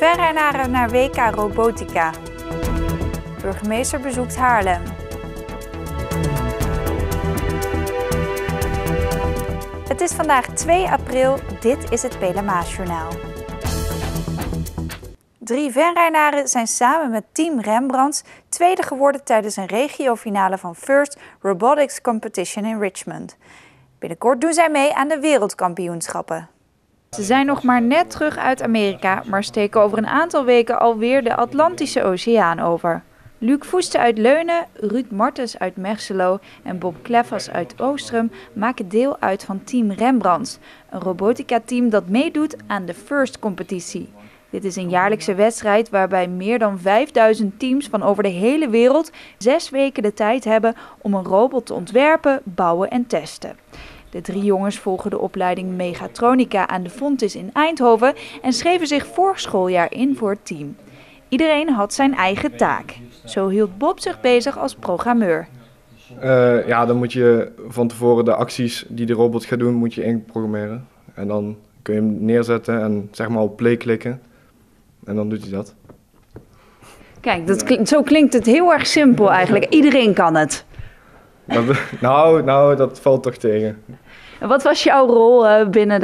Venrainaren naar WK Robotica. Burgemeester bezoekt Haarlem. Het is vandaag 2 april, dit is het Pelemaasjournaal. 3 Venrainaren zijn samen met Team Rembrandts tweede geworden tijdens een regiofinale van First Robotics Competition in Richmond. Binnenkort doen zij mee aan de wereldkampioenschappen. Ze zijn nog maar net terug uit Amerika, maar steken over een aantal weken alweer de Atlantische Oceaan over. Luc Voeste uit Leunen, Ruud Martens uit Merselo en Bob Kleffers uit Oostrum maken deel uit van Team Rembrandts, een robotica-team dat meedoet aan de First-competitie. Dit is een jaarlijkse wedstrijd waarbij meer dan 5000 teams van over de hele wereld 6 weken de tijd hebben om een robot te ontwerpen, bouwen en testen. De 3 jongens volgen de opleiding Mechatronica aan de Fontys in Eindhoven en schreven zich vorig schooljaar in voor het team. Iedereen had zijn eigen taak. Zo hield Bob zich bezig als programmeur. Dan moet je van tevoren de acties die de robot gaat doen, moet je inprogrammeren. En dan kun je hem neerzetten en zeg maar op play klikken. En dan doet hij dat. Kijk, zo klinkt het heel erg simpel eigenlijk. Iedereen kan het. Dat valt toch tegen. En wat was jouw rol binnen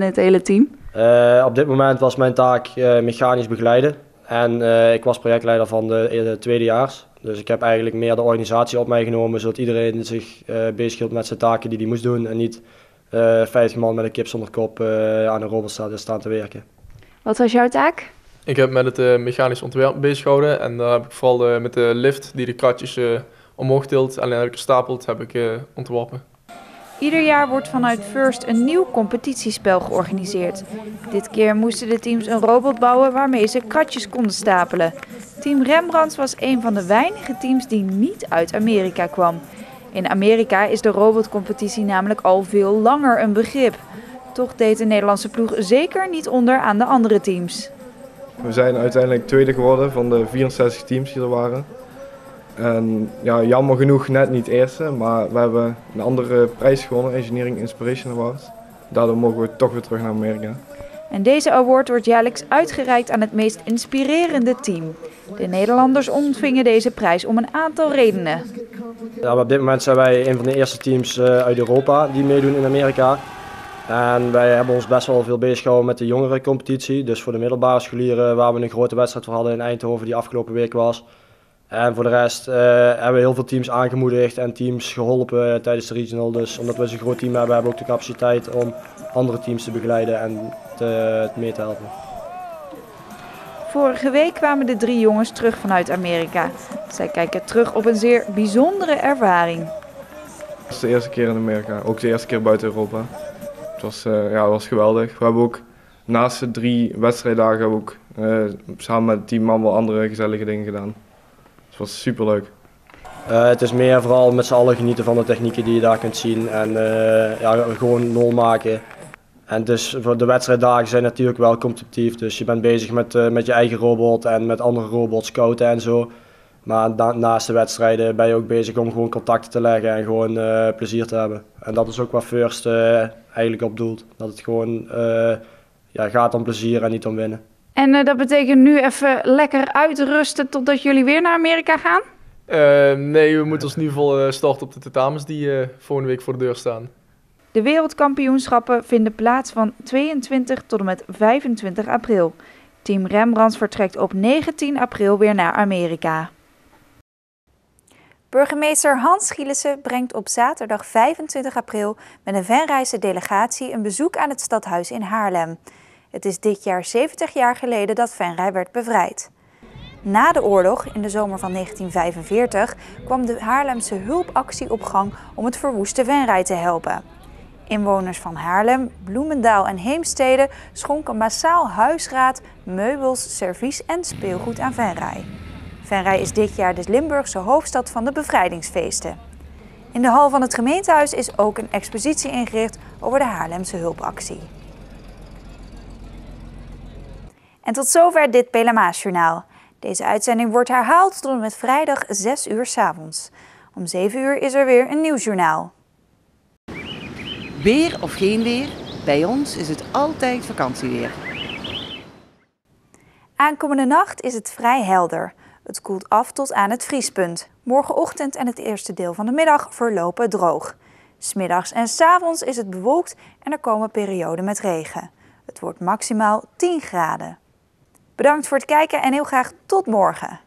het hele team? Op dit moment was mijn taak mechanisch begeleiden. En ik was projectleider van de tweedejaars. Dus ik heb eigenlijk meer de organisatie op mij genomen, zodat iedereen zich bezighield met zijn taken die hij moest doen. En niet 50 man met een kip zonder kop aan een robot staan te werken. Wat was jouw taak? Ik heb met het mechanisch ontwerp bezig gehouden. En daar heb ik vooral met de lift die de kratjes omhoog tilt en lekker stapelt, heb ik ontworpen. Ieder jaar wordt vanuit First een nieuw competitiespel georganiseerd. Dit keer moesten de teams een robot bouwen waarmee ze kratjes konden stapelen. Team Rembrandts was een van de weinige teams die niet uit Amerika kwam. In Amerika is de robotcompetitie namelijk al veel langer een begrip. Toch deed de Nederlandse ploeg zeker niet onder aan de andere teams. We zijn uiteindelijk tweede geworden van de 64 teams die er waren. En ja, jammer genoeg net niet eerste, maar we hebben een andere prijs gewonnen, Engineering Inspiration Award. Daardoor mogen we toch weer terug naar Amerika. En deze award wordt jaarlijks uitgereikt aan het meest inspirerende team. De Nederlanders ontvingen deze prijs om een aantal redenen. Ja, op dit moment zijn wij een van de eerste teams uit Europa die meedoen in Amerika. En wij hebben ons best wel veel bezig gehouden met de jongerencompetitie. Dus voor de middelbare scholieren waar we een grote wedstrijd voor hadden in Eindhoven die afgelopen week was. En voor de rest hebben we heel veel teams aangemoedigd en teams geholpen tijdens de regional. Dus omdat we zo'n groot team hebben, hebben we ook de capaciteit om andere teams te begeleiden en mee te helpen. Vorige week kwamen de 3 jongens terug vanuit Amerika. Zij kijken terug op een zeer bijzondere ervaring. Het was de eerste keer in Amerika, ook de eerste keer buiten Europa. Het was geweldig. We hebben ook naast de 3 wedstrijddagen hebben we ook samen met het team allemaal andere gezellige dingen gedaan. Het was superleuk. Het is meer vooral met z'n allen genieten van de technieken die je daar kunt zien en gewoon lol maken. En dus voor de wedstrijddagen zijn natuurlijk wel competitief, dus je bent bezig met je eigen robot en met andere robots scouten en zo. Maar naast de wedstrijden ben je ook bezig om gewoon contacten te leggen en gewoon plezier te hebben. En dat is ook wat First eigenlijk op doelt, dat het gewoon gaat om plezier en niet om winnen. En dat betekent nu even lekker uitrusten totdat jullie weer naar Amerika gaan? Nee, we moeten ons nu vol starten op de tentamens die volgende week voor de deur staan. De wereldkampioenschappen vinden plaats van 22 tot en met 25 april. Team Rembrandts vertrekt op 19 april weer naar Amerika. Burgemeester Hans Gielissen brengt op zaterdag 25 april met een Venrayse delegatie een bezoek aan het stadhuis in Haarlem. Het is dit jaar 70 jaar geleden dat Venray werd bevrijd. Na de oorlog, in de zomer van 1945, kwam de Haarlemse hulpactie op gang om het verwoeste Venray te helpen. Inwoners van Haarlem, Bloemendaal en Heemstede schonken massaal huisraad, meubels, servies en speelgoed aan Venray. Venray is dit jaar de Limburgse hoofdstad van de bevrijdingsfeesten. In de hal van het gemeentehuis is ook een expositie ingericht over de Haarlemse hulpactie. En tot zover dit Pelemaasjournaal. Deze uitzending wordt herhaald tot en met vrijdag 6 uur 's avonds. Om 7 uur is er weer een nieuwsjournaal. Weer of geen weer, bij ons is het altijd vakantieweer. Aankomende nacht is het vrij helder. Het koelt af tot aan het vriespunt. Morgenochtend en het eerste deel van de middag verlopen droog. 'S Middags en 's avonds is het bewolkt en er komen perioden met regen. Het wordt maximaal 10 graden. Bedankt voor het kijken en heel graag tot morgen.